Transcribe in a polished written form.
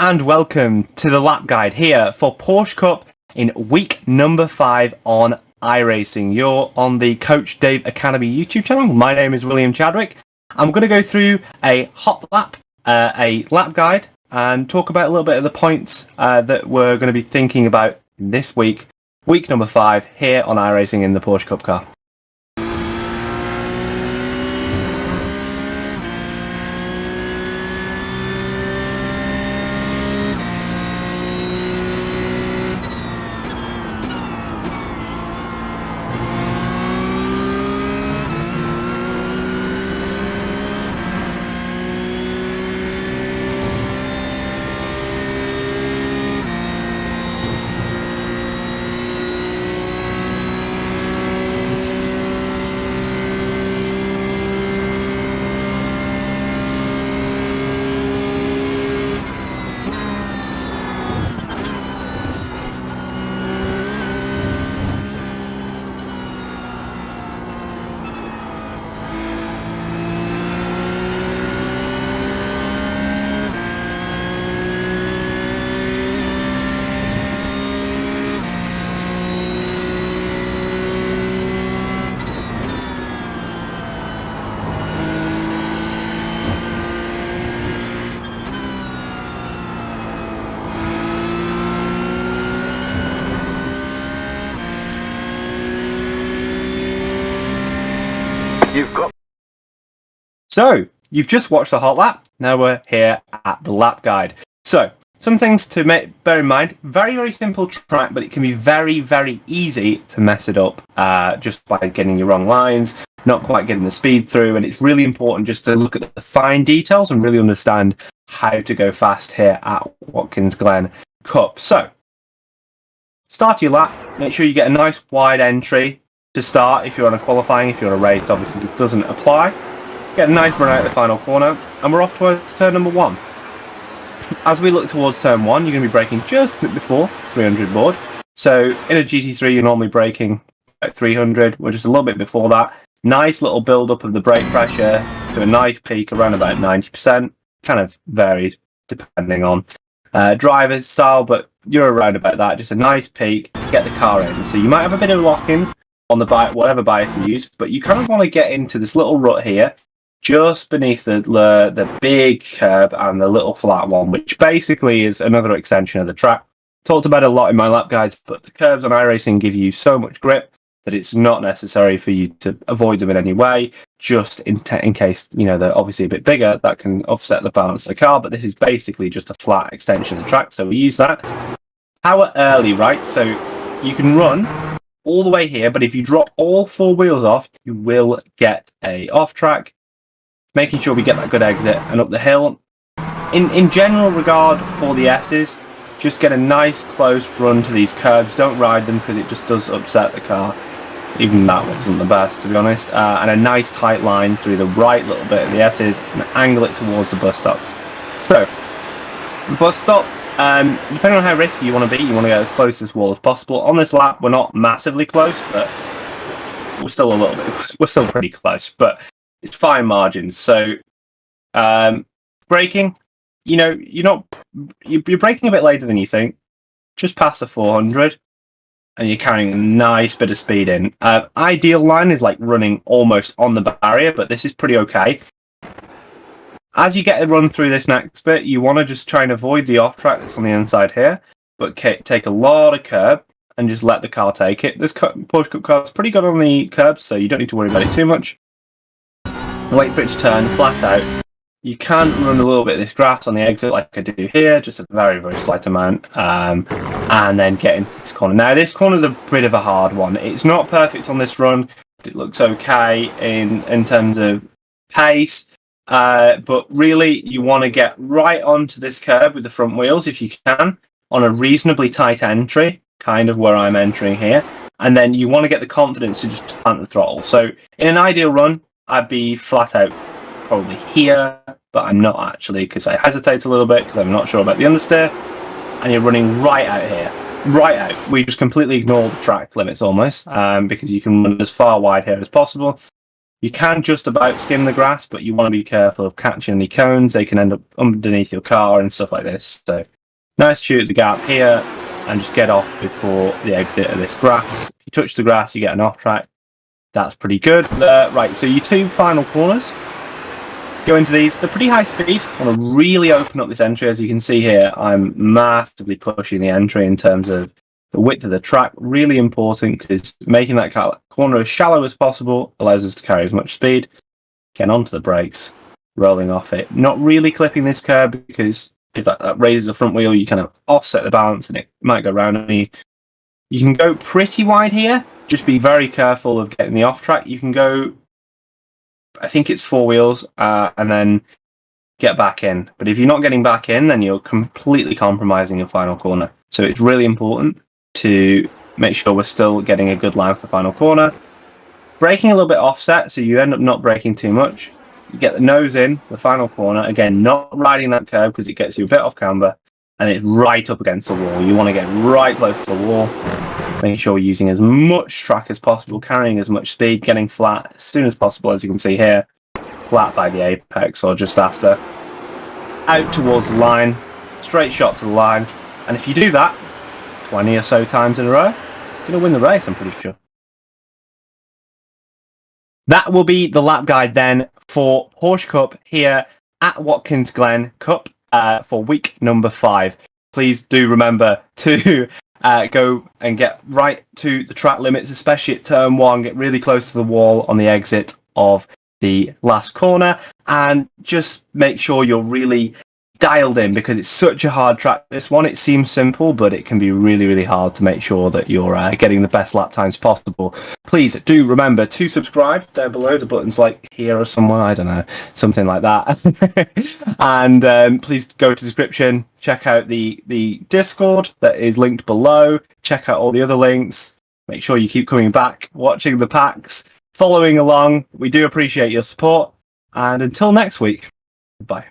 and welcome to the lap guide here for Porsche Cup in week number 5 on iRacing. You're on the Coach Dave Academy YouTube channel. My name is William Chadwick. I'm going to go through a hot lap, a lap guide, and talk about a little bit of the points that we're going to be thinking about this week, week number 5 here on iRacing in the Porsche Cup car. So, you've just watched the hot lap. Now we're here at the lap guide. So, some things to bear in mind. Very, very simple track, but it can be very, very easy to mess it up just by getting your wrong lines, not quite getting the speed through. And it's really important just to look at the fine details and really understand how to go fast here at Watkins Glen Cup. So, start your lap. Make sure you get a nice wide entry to start. If you're on a qualifying, if you're on a race, obviously this doesn't apply. Get a nice run out the final corner, and we're off towards turn number 1. As we look towards turn 1, you're going to be braking just before 300 board. So in a GT3, you're normally braking at 300. We're just a little bit before that. Nice little build-up of the brake pressure to a nice peak around about 90%. Kind of varies depending on driver's style, but you're around about that. Just a nice peak, get the car in. So you might have a bit of lock-in on the bike, whatever bias you use, but you kind of want to get into this little rut here, just beneath the big curb and the little flat one, which basically is another extension of the track. Talked about it a lot in my lap guides, but the curbs on iRacing give you so much grip that it's not necessary for you to avoid them in any way, just in case, you know, they're obviously a bit bigger, that can offset the balance of the car, but this is basically just a flat extension of the track, so we use that. Power early, right? So you can run all the way here, but if you drop all 4 wheels off, you will get a off track. Making sure we get that good exit and up the hill. In general regard for the S's, just get a nice close run to these curbs. Don't ride them because it just does upset the car. Even that wasn't the best, to be honest. And a nice tight line through the right little bit of the S's and angle it towards the bus stops. So, bus stop, depending on how risky you want to be, you want to get as close to this wall as possible. On this lap, we're not massively close, but we're still we're still pretty close. But it's fine margins. So, braking, you know, you're braking a bit later than you think. Just past the 400, and you're carrying a nice bit of speed in. Ideal line is like running almost on the barrier, but this is pretty okay. As you get a run through this next bit, you want to just try and avoid the off track that's on the inside here, but take a lot of curb and just let the car take it. This Porsche Cup car is pretty good on the curbs, so you don't need to worry about it too much. Wait for it to turn flat out. You can run a little bit of this grass on the exit like I do here, just a very, very slight amount, and then get into this corner. Now, this corner is a bit of a hard one. It's not perfect on this run, but it looks okay in terms of pace. But really, you want to get right onto this curb with the front wheels, if you can, on a reasonably tight entry, kind of where I'm entering here. And then you want to get the confidence to just plant the throttle. So in an ideal run, I'd be flat out probably here, but I'm not actually because I hesitate a little bit because I'm not sure about the understeer. And you're running right out here. Right out. We just completely ignore the track limits almost because you can run as far wide here as possible. You can just about skim the grass, but you want to be careful of catching any cones. They can end up underneath your car and stuff like this. So Nice shoot at the gap here and just get off before the exit of this grass. If you touch the grass, you get an off track. That's pretty good. Right, so your 2 final corners. Go into these. They're pretty high speed. I want to really open up this entry. As you can see here, I'm massively pushing the entry in terms of the width of the track. Really important because making that corner as shallow as possible allows us to carry as much speed. Getting onto the brakes, rolling off it. Not really clipping this curb because if that raises the front wheel, you kind of offset the balance and it might go round me. You can go pretty wide here. Just be very careful of getting the off track. You can go, I think it's 4 wheels, and then get back in. But if you're not getting back in, then you're completely compromising your final corner. So it's really important to make sure we're still getting a good line for the final corner. Braking a little bit offset, so you end up not braking too much. You get the nose in, the final corner. Again, not riding that curve because it gets you a bit off camber. And it's right up against the wall. You want to get right close to the wall. Making sure we're using as much track as possible, carrying as much speed, getting flat as soon as possible, as you can see here. Flat by the apex or just after. Out towards the line, straight shot to the line. And if you do that 20 or so times in a row, you're going to win the race, I'm pretty sure. That will be the lap guide then for Porsche Cup here at Watkins Glen Cup for week number 5. Please do remember to go and get right to the track limits, especially at turn 1. Get really close to the wall on the exit of the last corner and just make sure you're really dialed in because it's such a hard track. This one, it seems simple, but it can be really, really hard to make sure that you're getting the best lap times possible. Please do remember to subscribe down below. The button's like here or somewhere, I don't know, something like that. And please go to the description, check out the Discord that is linked below, check out all the other links. Make sure you keep coming back, watching the packs, following along. We do appreciate your support. And until next week, bye.